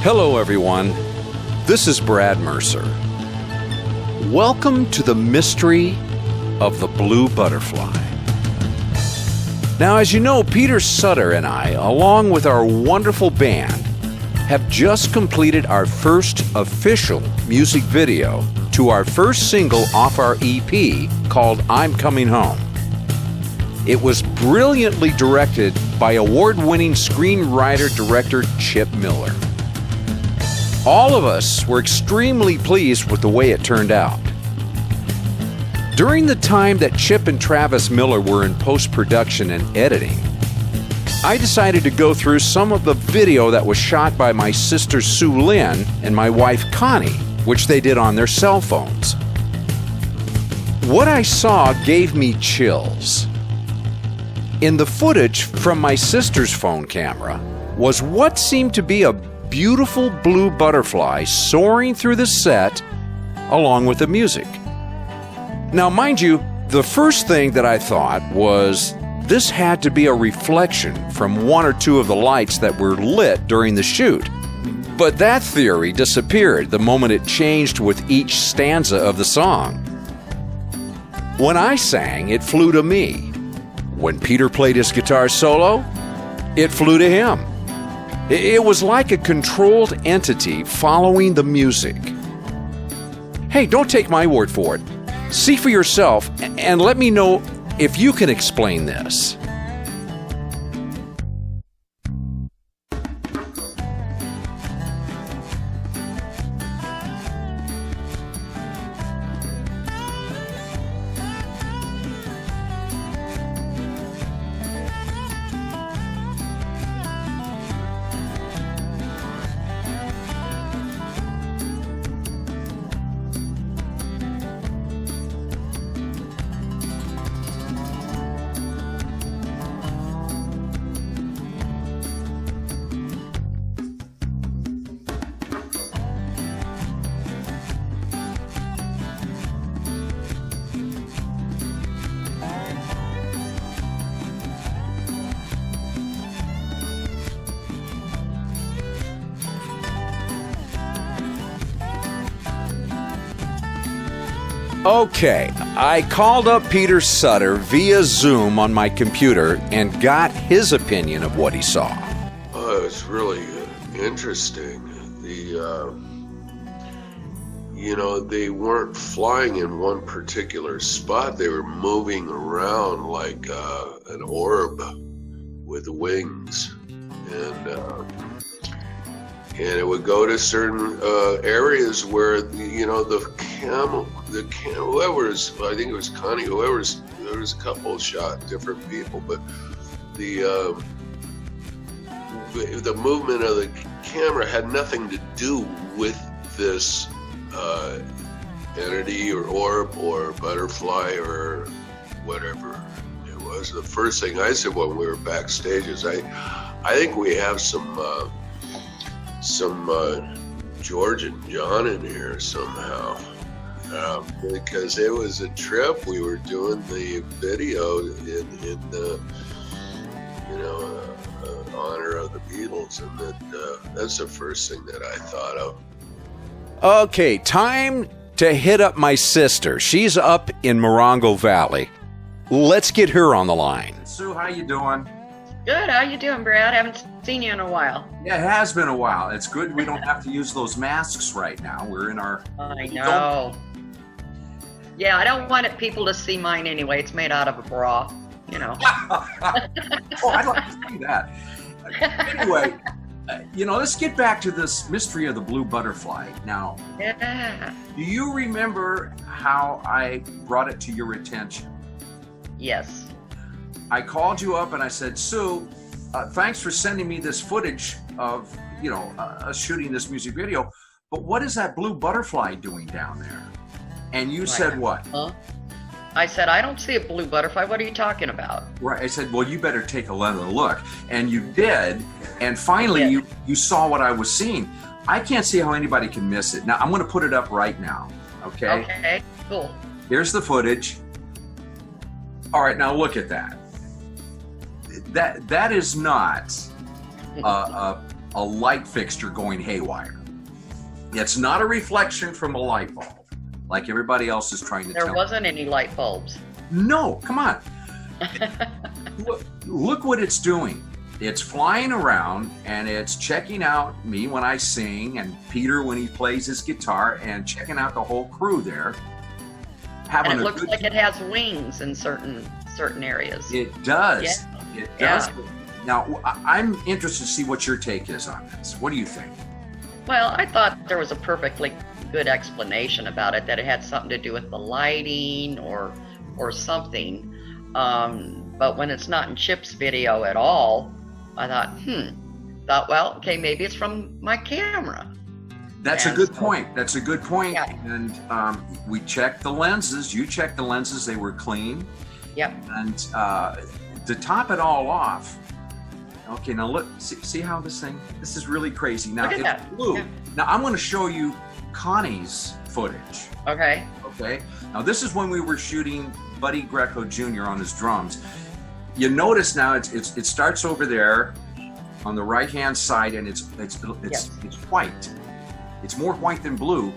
Hello, everyone. This is Brad Mercer. Welcome to the mystery of the blue butterfly. Now, as you know, Peter Sutter and I, along with our wonderful band, have just completed our first official music video to our first single off our EP called I'm Coming Home. It was brilliantly directed by award-winning screenwriter-director Chip Miller. All of us were extremely pleased with the way it turned out. During the time that Chip and Travis Miller were in post-production and editing, I decided to go through some of the video that was shot by my sister Sue Lynn and my wife Connie, which they did on their cell phones. What I saw gave me chills. In the footage from my sister's phone camera was what seemed to be a beautiful blue butterfly soaring through the set along with the music. Now, mind you, the first thing that I thought was this had to be a reflection from one or two of the lights that were lit during the shoot. But that theory disappeared the moment it changed with each stanza of the song. When I sang, it flew to me. When Peter played his guitar solo, it flew to him. It was like a controlled entity following the music. Hey, don't take my word for it. See for yourself and let me know if you can explain this. Okay, I called up Peter Sutter via Zoom on my computer and got his opinion of what he saw. It was really interesting. They weren't flying in one particular spot. They were moving around like an orb with wings. And it would go to certain areas where, whoever's, I think it was Connie, there was a couple shot different people, but the movement of the camera had nothing to do with this entity or orb or butterfly or whatever it was. The first thing I said when we were backstage is I think we have some George and John in here somehow, because it was a trip. We were doing the video in the honor of the Beatles, and that's the first thing that I thought of. Okay, time to hit up my sister. She's up in Morongo Valley. Let's get her on the line. Sue, how you doing? Good. How you doing, Brad? Haven't seen you in a while. Yeah, it has been a while. It's good we don't have to use those masks right now. We're in our... I know. Yeah, I don't want people to see mine anyway. It's made out of a bra, Oh, I'd like to see that. Anyway, let's get back to this mystery of the blue butterfly. Now, Yeah. do you remember how I brought it to your attention? Yes. I called you up and I said, Sue, thanks for sending me this footage of, us shooting this music video, but what is that blue butterfly doing down there? And you said what? Huh? I said, I don't see a blue butterfly. What are you talking about? Right. I said, well, you better take another look. And you did. And finally, you saw what I was seeing. I can't see how anybody can miss it. Now, I'm going to put it up right now. Okay? Okay, cool. Here's the footage. All right, now look at that. That is not a light fixture going haywire. It's not a reflection from a light bulb, like everybody else is trying to tell. There wasn't any light bulbs. No, come on. Look what it's doing. It's flying around and it's checking out me when I sing and Peter when he plays his guitar and checking out the whole crew there. And it looks like it has wings in certain areas. It does. Yeah. It does. Yeah. Now, I'm interested to see what your take is on this. What do you think? Well, I thought there was a perfectly good explanation about it, that it had something to do with the lighting or something. But when it's not in Chip's video at all, I thought, well, okay, maybe it's from my camera. That's a good point. That's a good point. Yeah. And we checked the lenses. You checked the lenses. They were clean. Yep. And to top it all off, okay, now look, see how this is really crazy. Now Look at it's that. blue. Yeah. Now I'm going to show you Connie's footage. Okay. Okay. Now this is when we were shooting Buddy Greco Jr. on his drums. You notice now it starts over there on the right-hand side, and it's white. It's more white than blue,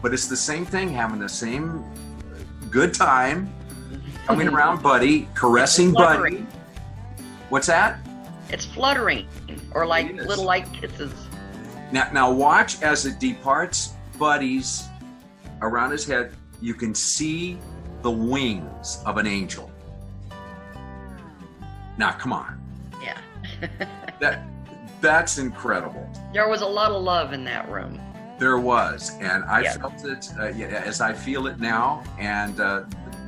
but it's the same thing, having the same good time, coming around Buddy, caressing Buddy. What's that? It's fluttering, or like little light kisses. Now watch as it departs Buddy's around his head. You can see the wings of an angel. Now, come on. Yeah. That's incredible. There was a lot of love in that room. There was, and I Yeah. felt it as I feel it now. And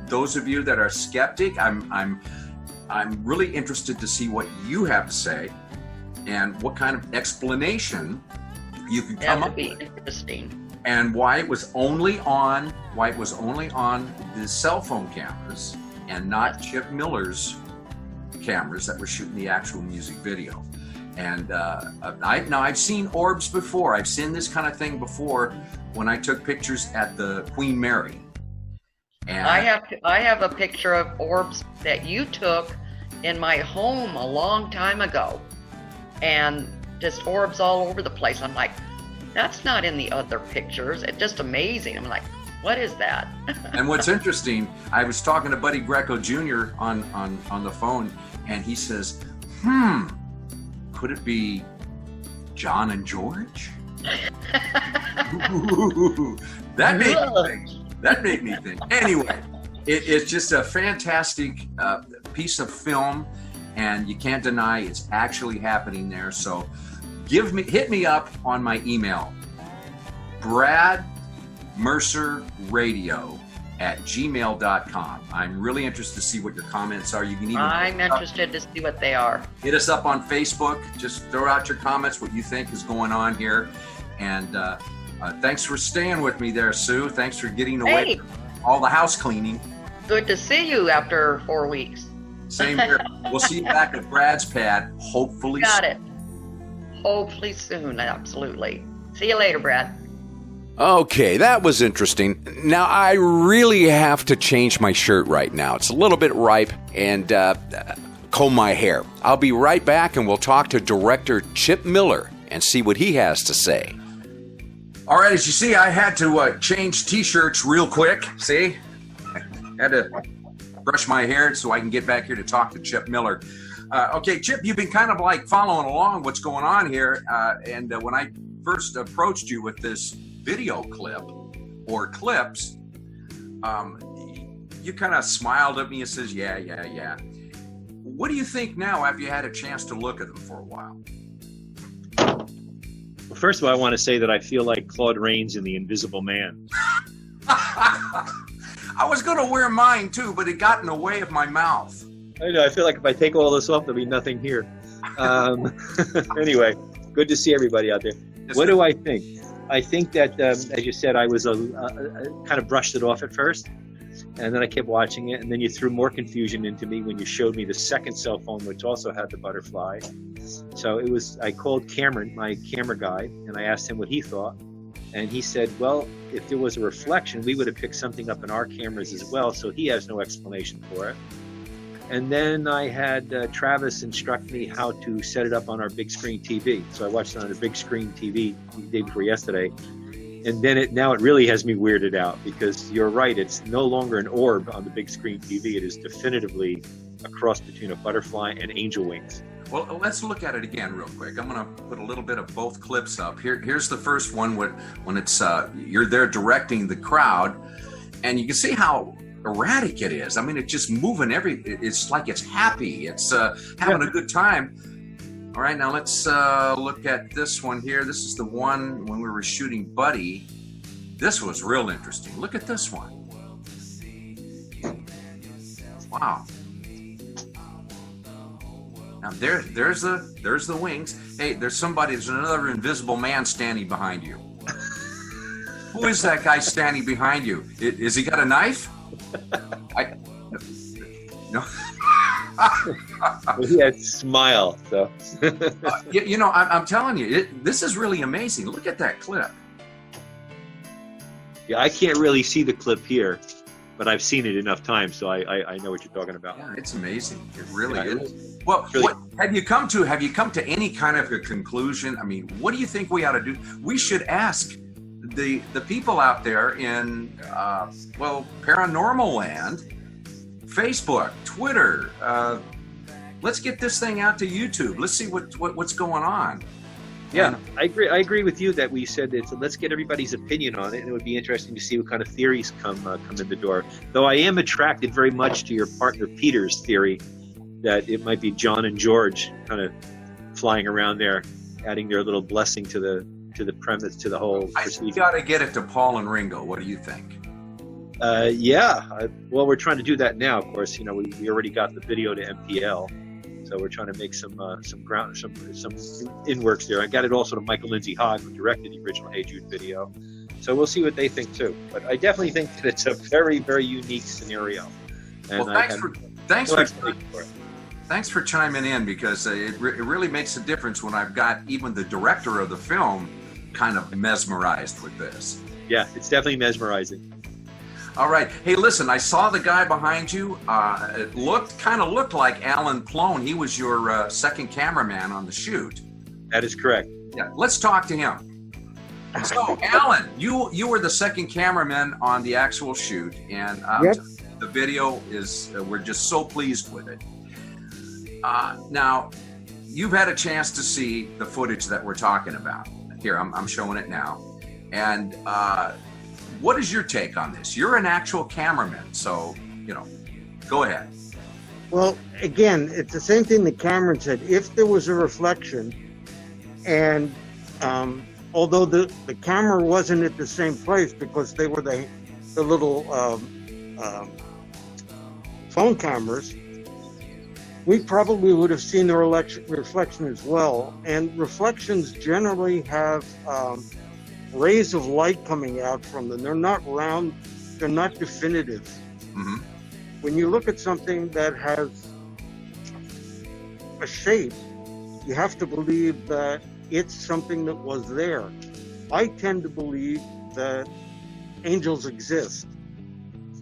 those of you that are skeptic, I'm really interested to see what you have to say and what kind of explanation you can come up with. Interesting. And why it was only on the cell phone cameras and not Chip Miller's cameras that were shooting the actual music video. And I've seen orbs before. I've seen this kind of thing before when I took pictures at the Queen Mary. And I have a picture of orbs that you took in my home a long time ago, and just orbs all over the place. I'm like, that's not in the other pictures. It's just amazing. I'm like, what is that? And what's interesting, I was talking to Buddy Greco Jr. on the phone, and he says, could it be John and George? Ooh, that made me think. Anyway, it's just a fantastic piece of film, and you can't deny it's actually happening there. So hit me up on my email, bradmercerradio@gmail.com. I'm really interested to see what your comments are. You can even I'm interested to see what they are. hit us up on Facebook. Just throw out your comments, what you think is going on here. And thanks for staying with me there, Sue. Thanks for getting away from all the house cleaning. Good to see you after 4 weeks. Same here. We'll see you back at Brad's pad, hopefully Got soon. it. Hopefully soon, absolutely. See you later, Brad. Okay, that was interesting. Now, I really have to change my shirt right now. It's a little bit ripe, and comb my hair. I'll be right back, and we'll talk to director Chip Miller and see what he has to say. All right, as you see, I had to change T-shirts real quick. See? Had to brush my hair so I can get back here to talk to Chip Miller. Okay, Chip, you've been kind of like following along what's going on here. And when I first approached you with this video clip or clips, you kind of smiled at me and says, yeah. What do you think now after you had a chance to look at them for a while? Well, first of all, I want to say that I feel like Claude Rains in The Invisible Man. I was going to wear mine too, but it got in the way of my mouth. I know, I feel like if I take all this off, there'll be nothing here. Anyway, good to see everybody out there. What do I think? I think that, as you said, I was kind of brushed it off at first, and then I kept watching it, and then you threw more confusion into me when you showed me the second cell phone, which also had the butterfly. So I called Cameron, my camera guy, and I asked him what he thought, and he said, well, if there was a reflection, we would have picked something up in our cameras as well, so he has no explanation for it. And then I had Travis instruct me how to set it up on our big screen TV. So I watched it on a big screen TV the day before yesterday. And then now it really has me weirded out, because you're right, it's no longer an orb on the big screen TV. It is definitively a cross between a butterfly and angel wings. Well, let's look at it again real quick. I'm going to put a little bit of both clips up. Here's the first one when it's you're there directing the crowd, and you can see how erratic it is. I mean, it's just moving it's like it's happy. It's having a good time. All right, now let's look at this one here. This is the one when we were shooting Buddy. This was real interesting. Look at this one. Wow. Now there's the wings. Hey, there's another invisible man standing behind you. Who is that guy standing behind you? Is he got a knife? No. He had a smile. So. I'm telling you, this is really amazing. Look at that clip. Yeah, I can't really see the clip here, but I've seen it enough times, so I know what you're talking about. Yeah, it's amazing. It really is. Really, Well, really. what have you come to any kind of a conclusion? I mean, what do you think we ought to do? We should ask the people out there in paranormal land, Facebook, Twitter. Let's get this thing out to YouTube. Let's see what's going on. Yeah, I agree with you that we said that. So let's get everybody's opinion on it, and it would be interesting to see what kind of theories come in the door. Though I am attracted very much to your partner Peter's theory that it might be John and George kind of flying around there, adding their little blessing to the premise, to the whole procedure. You got to get it to Paul and Ringo. What do you think? Well, we're trying to do that now. Of course, we already got the video to MPL. So we're trying to make some inworks there. I got it also to Michael Lindsay Hogg, who directed the original Hey Jude video. So we'll see what they think too. But I definitely think that it's a very, very unique scenario. And well, thanks for chiming in, because it really makes a difference when I've got even the director of the film kind of mesmerized with this. Yeah, it's definitely mesmerizing. All right. Hey, listen, I saw the guy behind you. It looked like Allen Plone. He was your second cameraman on the shoot. That is correct. Yeah. Let's talk to him. So, Allen, you were the second cameraman on the actual shoot, and Yep. the video is we're just so pleased with it. Now, you've had a chance to see the footage that we're talking about. Here, I'm showing it now, and. What is your take on this? You're an actual cameraman, so, go ahead. Well, again, it's the same thing that Cameron said. If there was a reflection, and although the camera wasn't at the same place because they were the little phone cameras, we probably would have seen the reflection as well. And reflections generally have rays of light coming out from them. They're not round, they're not definitive. Mm-hmm. When you look at something that has a shape, you have to believe that it's something that was there. I tend to believe that angels exist.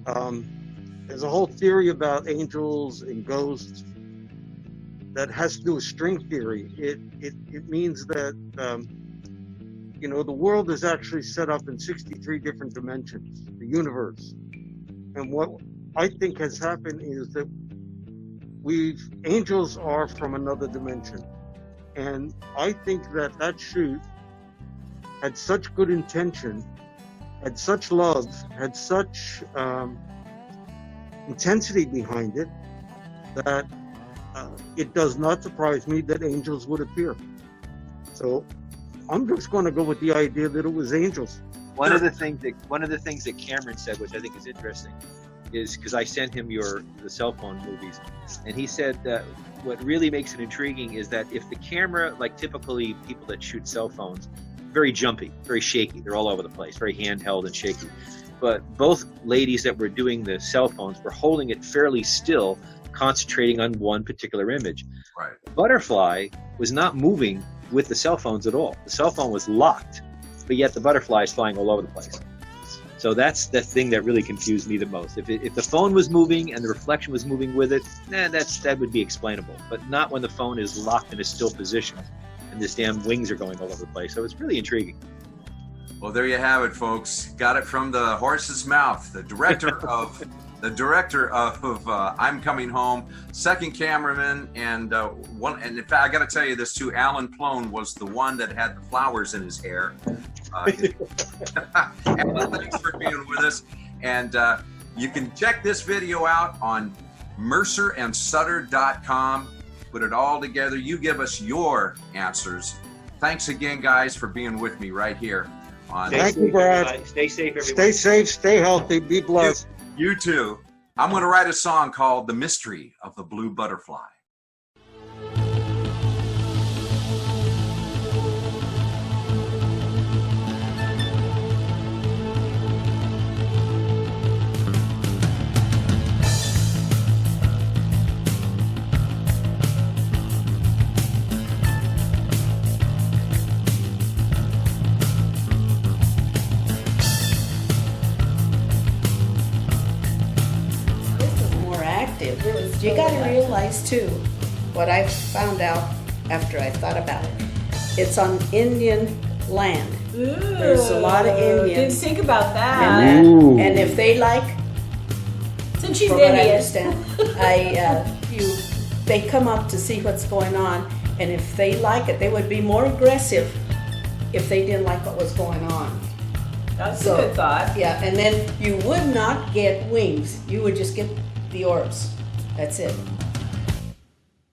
There's a whole theory about angels and ghosts that has to do with string theory. It means that the world is actually set up in 63 different dimensions, the universe. And what I think has happened is that angels are from another dimension. And I think that shoot had such good intention, had such love, had such intensity behind it, that it does not surprise me that angels would appear. So I'm just going to go with the idea that it was angels. One of the things that Cameron said, which I think is interesting, is because I sent him the cell phone movies, and he said that what really makes it intriguing is that if the camera, like typically people that shoot cell phones, very jumpy, very shaky, they're all over the place, very handheld and shaky. But both ladies that were doing the cell phones were holding it fairly still, concentrating on one particular image. Right. Butterfly was not moving with the cell phones at all. The cell phone was locked, but yet the butterfly is flying all over the place. So that's the thing that really confused me the most. If the phone was moving and the reflection was moving with it, that would be explainable. But not when the phone is locked in a still position and this damn wings are going all over the place. So it's really intriguing. Well, there you have it, folks. Got it from the horse's mouth. The director of I'm Coming Home, Second Cameraman, and in fact, I got to tell you this too. Allen Plone was the one that had the flowers in his hair. Alan, thanks for being with us. And you can check this video out on mercerandsutter.com. Put it all together. You give us your answers. Thanks again, guys, for being with me right here. Thank you, Brad. Stay safe, everyone. Stay safe, stay healthy, be blessed. You too. I'm going to write a song called The Mystery of the Blue Butterfly. You got to realize too, what I found out after I thought about it, it's on Indian land. Ooh, There's a lot of Indians. Didn't think about that. And if they like, Since she's from what I Indian. understand, they come up to see what's going on, and if they like it, they would be more aggressive if they didn't like what was going on. That's So, a good thought. Yeah, and then you would not get wings. You would just get the orbs. That's it.